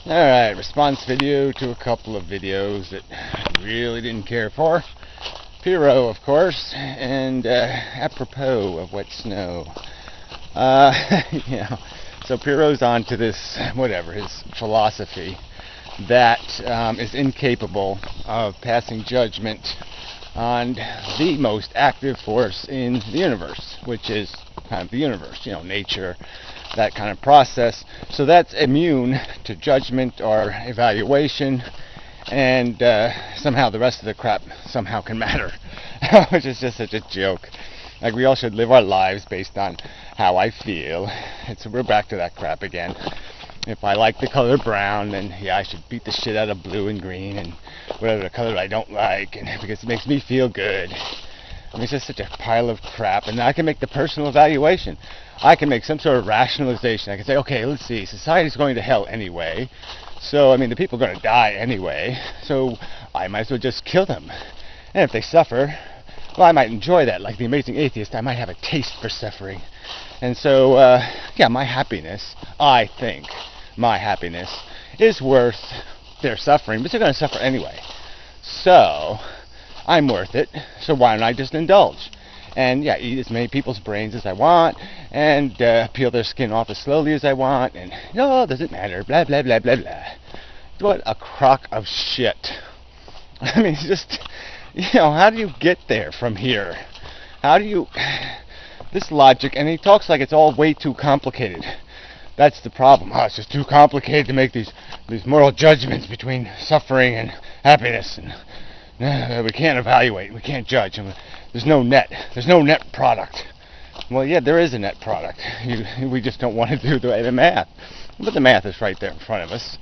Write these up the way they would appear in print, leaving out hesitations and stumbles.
Alright, response video to a couple of videos that I really didn't care for. Pyro, of course, and apropos of wet snow. So Pyro's on to this, whatever, his philosophy that is incapable of passing judgment on the most active force in the universe, which is kind of the universe, nature, that kind of process. So that's immune to judgment or evaluation, and somehow the rest of the crap somehow can matter, which is just such a joke. Like, we all should live our lives based on how I feel. We're back to that crap again. If I like the color brown, then yeah, I should beat the shit out of blue and green and whatever the color I don't like, and because it makes me feel good. I mean, it's just such a pile of crap. And I can make the personal evaluation. I can make some sort of rationalization. I can say, okay, let's see, society's going to hell anyway. So, I mean, the people are going to die anyway. So I might as well just kill them. And if they suffer, well, I might enjoy that. Like the amazing atheist, I might have a taste for suffering. And so, yeah, my happiness, I think, my happiness is worth their suffering, but they're going to suffer anyway. So I'm worth it, so why don't I just indulge? And yeah, eat as many people's brains as I want, and peel their skin off as slowly as I want, and no, doesn't matter, blah, blah, blah, blah, blah. What a crock of shit. I mean, just, how do you get there from here? How do you, this logic, and he talks like it's all way too complicated. That's the problem. It's just too complicated to make these moral judgments between suffering and happiness, and we can't evaluate, we can't judge, and there's no net product. Well, yeah, there is a net product. We just don't want to do the math. But the math is right there in front of us.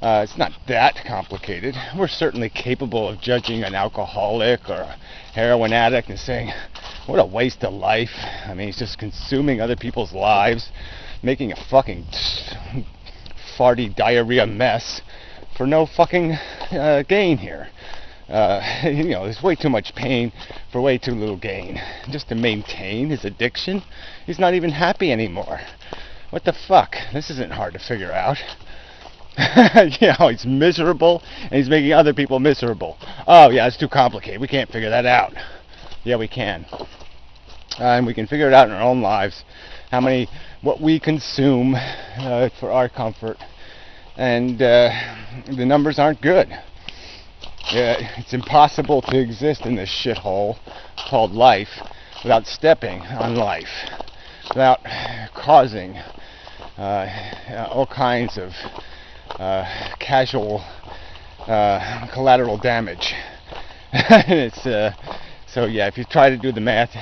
It's not that complicated. We're certainly capable of judging an alcoholic or a heroin addict and saying, what a waste of life. I mean, he's just consuming other people's lives, making a fucking farty diarrhea mess for no fucking gain here. There's way too much pain for way too little gain. Just to maintain his addiction, he's not even happy anymore. What the fuck? This isn't hard to figure out. He's miserable, and he's making other people miserable. Oh yeah, it's too complicated. We can't figure that out. Yeah, we can. And we can figure it out in our own lives. What we consume for our comfort. And the numbers aren't good. It's impossible to exist in this shithole called life without stepping on life, without causing all kinds of casual collateral damage. So yeah, if you try to do the math,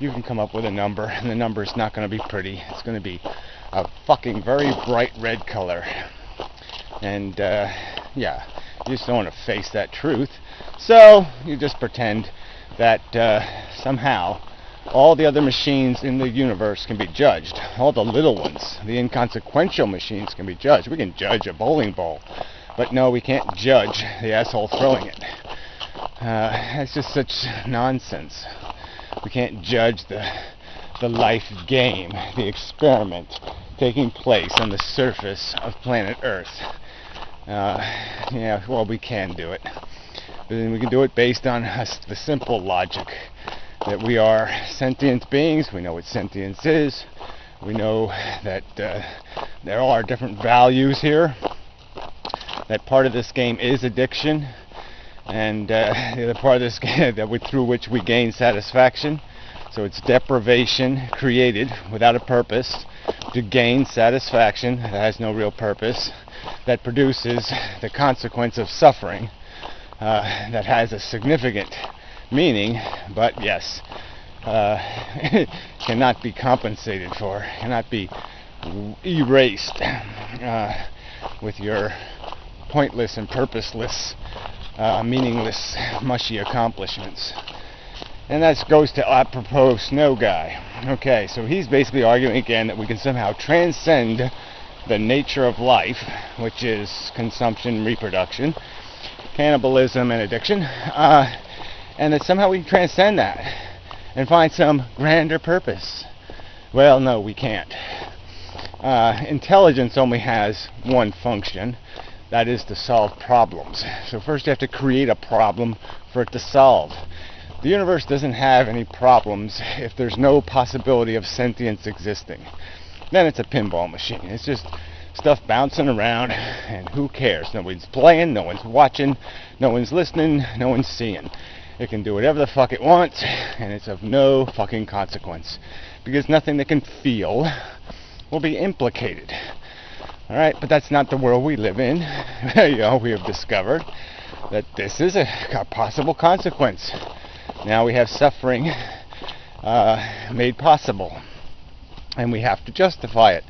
you can come up with a number, and the number is not going to be pretty. It's going to be a fucking very bright red color. And yeah, you just don't want to face that truth. So you just pretend that somehow all the other machines in the universe can be judged. All the little ones, the inconsequential machines, can be judged. We can judge a bowling ball, but no, we can't judge the asshole throwing it. That's just such nonsense. We can't judge the life game, the experiment taking place on the surface of planet Earth. Yeah, well, we can do it. But then we can do it based on the simple logic that we are sentient beings. We know what sentience is. We know that there are different values here. That part of this game is addiction, and the other part of this game through which we gain satisfaction. So it's deprivation created without a purpose to gain satisfaction that has no real purpose, that produces the consequence of suffering that has a significant meaning, but yes, cannot be compensated for, cannot be erased with your pointless and purposeless, meaningless, mushy accomplishments. And that goes to apropos snow guy. Okay, so he's basically arguing again that we can somehow transcend the nature of life, which is consumption, reproduction, cannibalism, and addiction, and that somehow we can transcend that and find some grander purpose. Well, no, we can't. Intelligence only has one function, that is to solve problems. So first you have to create a problem for it to solve. The universe doesn't have any problems if there's no possibility of sentience existing. Then it's a pinball machine. It's just stuff bouncing around, and who cares? Nobody's playing, no one's watching, no one's listening, no one's seeing. It can do whatever the fuck it wants, and it's of no fucking consequence, because nothing that can feel will be implicated. Alright, but that's not the world we live in. We have discovered that this is a possible consequence. Now we have suffering made possible, and we have to justify it.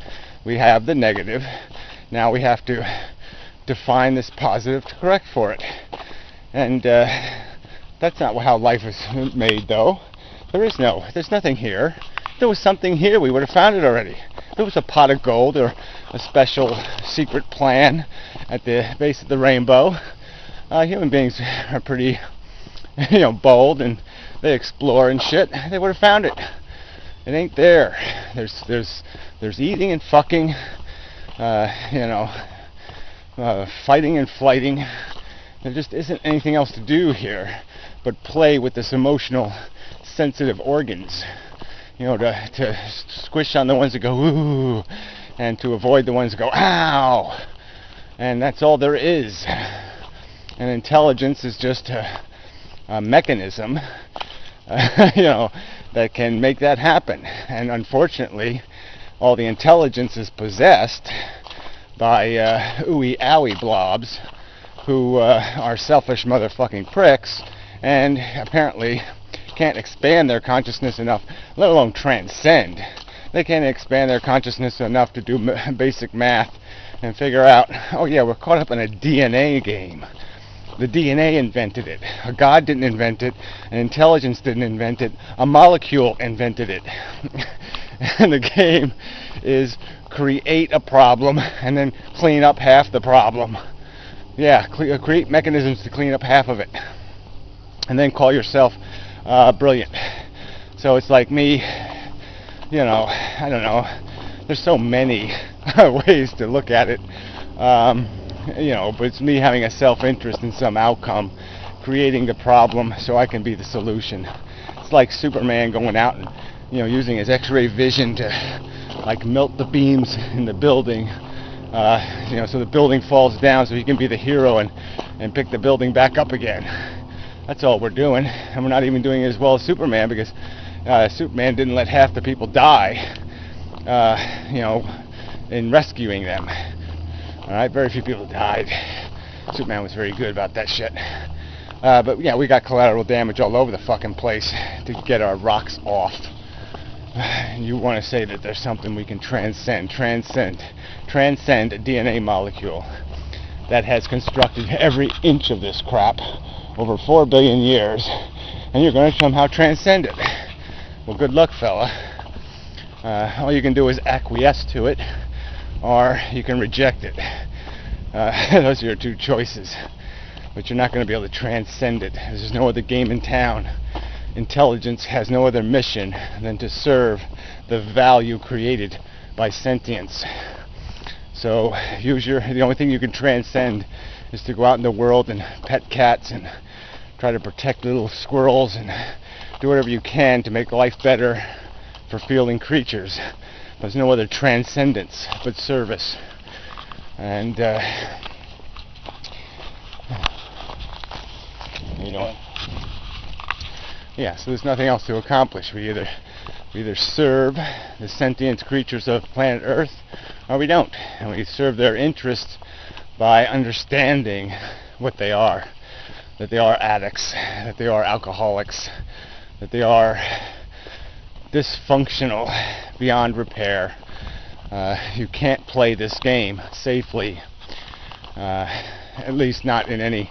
We have the negative. Now we have to define this positive to correct for it. And that's not how life is made, though. There's nothing here. If there was something here, we would have found it already. If there was a pot of gold or a special secret plan at the base of the rainbow, human beings are pretty, bold, and they explore and shit. They would have found it. It ain't there. There's eating and fucking, fighting and flighting. There just isn't anything else to do here but play with this emotional, sensitive organs. To squish on the ones that go ooh, and to avoid the ones that go ow. And that's all there is. And intelligence is just a mechanism, that can make that happen. And unfortunately, all the intelligence is possessed by ooey owie blobs who are selfish motherfucking pricks, and apparently can't expand their consciousness enough, let alone transcend. They can't expand their consciousness enough to do basic math and figure out, oh yeah, we're caught up in a DNA game. The DNA invented it. A God didn't invent it. An intelligence didn't invent it. A molecule invented it. And the game is create a problem and then clean up half the problem. Yeah, create mechanisms to clean up half of it. And then call yourself brilliant. So it's like me, I don't know. There's so many ways to look at it. But it's me having a self-interest in some outcome, creating the problem so I can be the solution. It's like Superman going out and, using his X-ray vision to, melt the beams in the building, so the building falls down so he can be the hero and pick the building back up again. That's all we're doing, and we're not even doing it as well as Superman, because Superman didn't let half the people die, in rescuing them. Alright, very few people died. Superman was very good about that shit. But yeah, we got collateral damage all over the fucking place to get our rocks off. And you want to say that there's something we can transcend a DNA molecule that has constructed every inch of this crap over 4 billion years, and you're going to somehow transcend it. Well, good luck, fella. All you can do is acquiesce to it, or you can reject it. Those are your two choices. But you're not going to be able to transcend it. There's no other game in town. Intelligence has no other mission than to serve the value created by sentience. So the only thing you can transcend is to go out in the world and pet cats and try to protect little squirrels and do whatever you can to make life better for feeling creatures. There's no other transcendence but service. And so there's nothing else to accomplish. We either serve the sentient creatures of planet Earth, or we don't. And we serve their interests by understanding what they are. That they are addicts, that they are alcoholics, that they are dysfunctional beyond repair. You can't play this game safely, at least not in any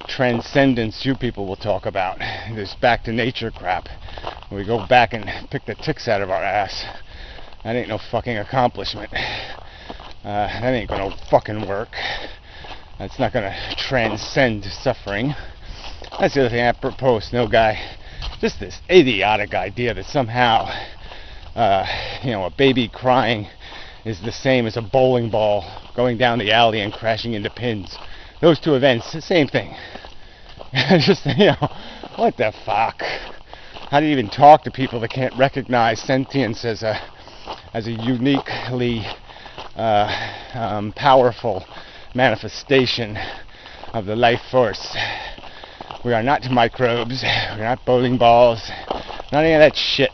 transcendence you people will talk about. This back to nature crap. We go back and pick the ticks out of our ass. That ain't no fucking accomplishment. That ain't gonna fucking work. That's not gonna transcend suffering. That's the other thing I propose. No guy, just this idiotic idea that somehow, a baby crying is the same as a bowling ball going down the alley and crashing into pins. Those two events, the same thing. Just, what the fuck? How do you even talk to people that can't recognize sentience as a uniquely powerful manifestation of the life force? We are not microbes. We're not bowling balls. Not any of that shit.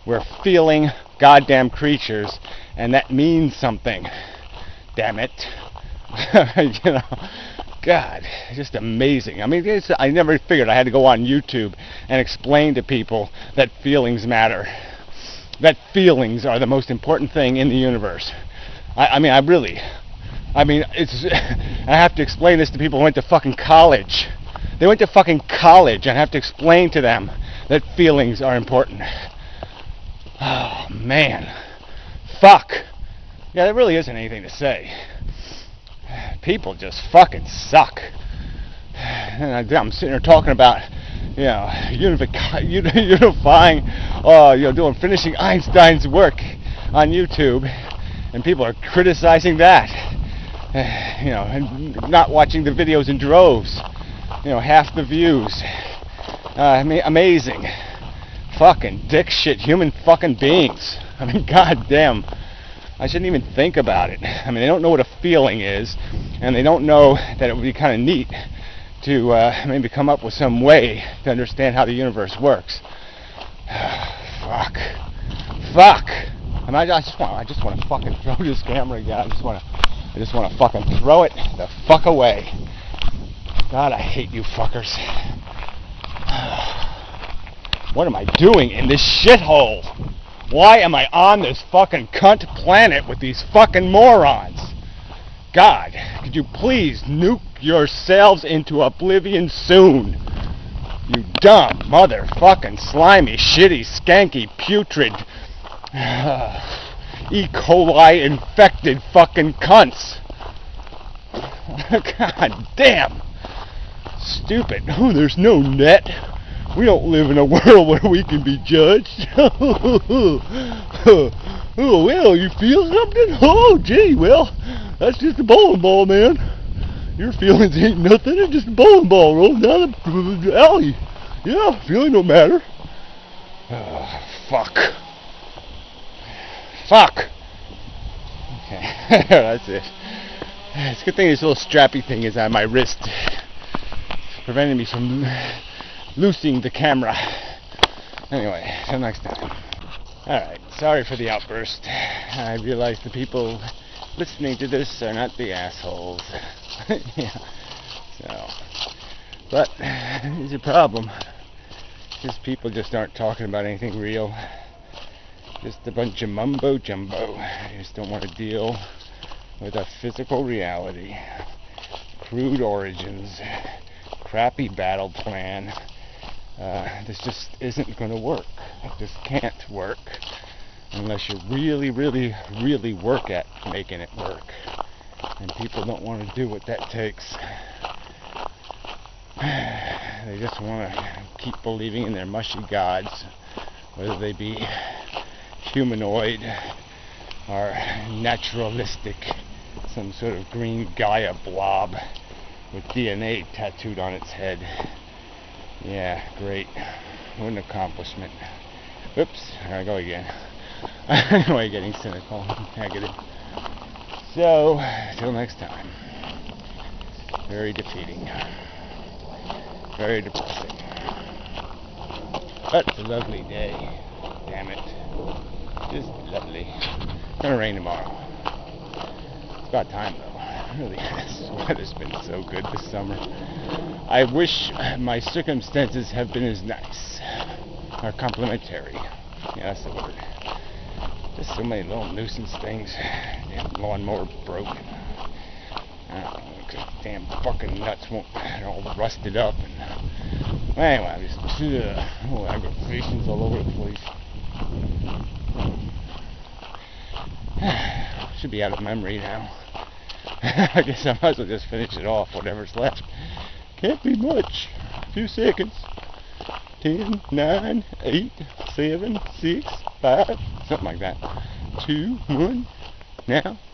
We're feeling goddamn creatures, and that means something. Damn it. God, just amazing. I mean, I never figured I had to go on YouTube and explain to people that feelings matter. That feelings are the most important thing in the universe. I mean, it's. I have to explain this to people who went to fucking college. They went to fucking college, and I have to explain to them that feelings are important. Oh, man. Fuck. Yeah, there really isn't anything to say. People just fucking suck. And I'm sitting here talking about, unifying, finishing Einstein's work on YouTube, and people are criticizing that. And not watching the videos in droves. Half the views. Amazing. Fucking dick shit human fucking beings. I mean, goddamn. I shouldn't even think about it. I mean, they don't know what a feeling is, and they don't know that it would be kind of neat to maybe come up with some way to understand how the universe works. Fuck. I mean, I just want to fucking throw this camera again. I just want to fucking throw it the fuck away. God, I hate you fuckers. What am I doing in this shithole? Why am I on this fucking cunt planet with these fucking morons? God, could you please nuke yourselves into oblivion soon? You dumb, motherfucking, slimy, shitty, skanky, putrid, E. coli infected fucking cunts. God damn. Stupid. Oh, there's no net. We don't live in a world where we can be judged. Oh, well, you feel something? Oh, gee, well, that's just a bowling ball, man. Your feelings ain't nothing. It's just a bowling ball rolling down the alley. Yeah, feeling don't matter. Oh, fuck. Okay, that's it. It's a good thing this little strappy thing is on my wrist, preventing me from loosing the camera. Anyway, till next time. Alright, sorry for the outburst. I realize the people listening to this are not the assholes. Yeah. But there's a problem. Because people just aren't talking about anything real. Just a bunch of mumbo jumbo. They just don't want to deal with a physical reality. Crude origins. Crappy battle plan. This just isn't going to work. This can't work unless you really, really, really work at making it work. And people don't want to do what that takes. They just want to keep believing in their mushy gods, whether they be humanoid or naturalistic, some sort of green Gaia blob with DNA tattooed on its head. Yeah, great. What an accomplishment. Oops, here I go again. Anyway, getting cynical, negative. So, till next time. Very defeating. Very depressing. But it's a lovely day. Damn it. Just lovely. It's gonna rain tomorrow. It's about time though. It really has. The weather's been so good this summer. I wish my circumstances have been as nice. Or complimentary. Yeah, that's the word. Just so many little nuisance things. Damn lawnmower broke. I don't know, because damn fucking nuts won't all rusted up. And anyway, I'm just aggravations all over the place. Should be out of memory now. I guess I might as well just finish it off, whatever's left. Can't be much. A few seconds. 10, 9, 8, 7, 6, 5, something like that. 2, 1. now.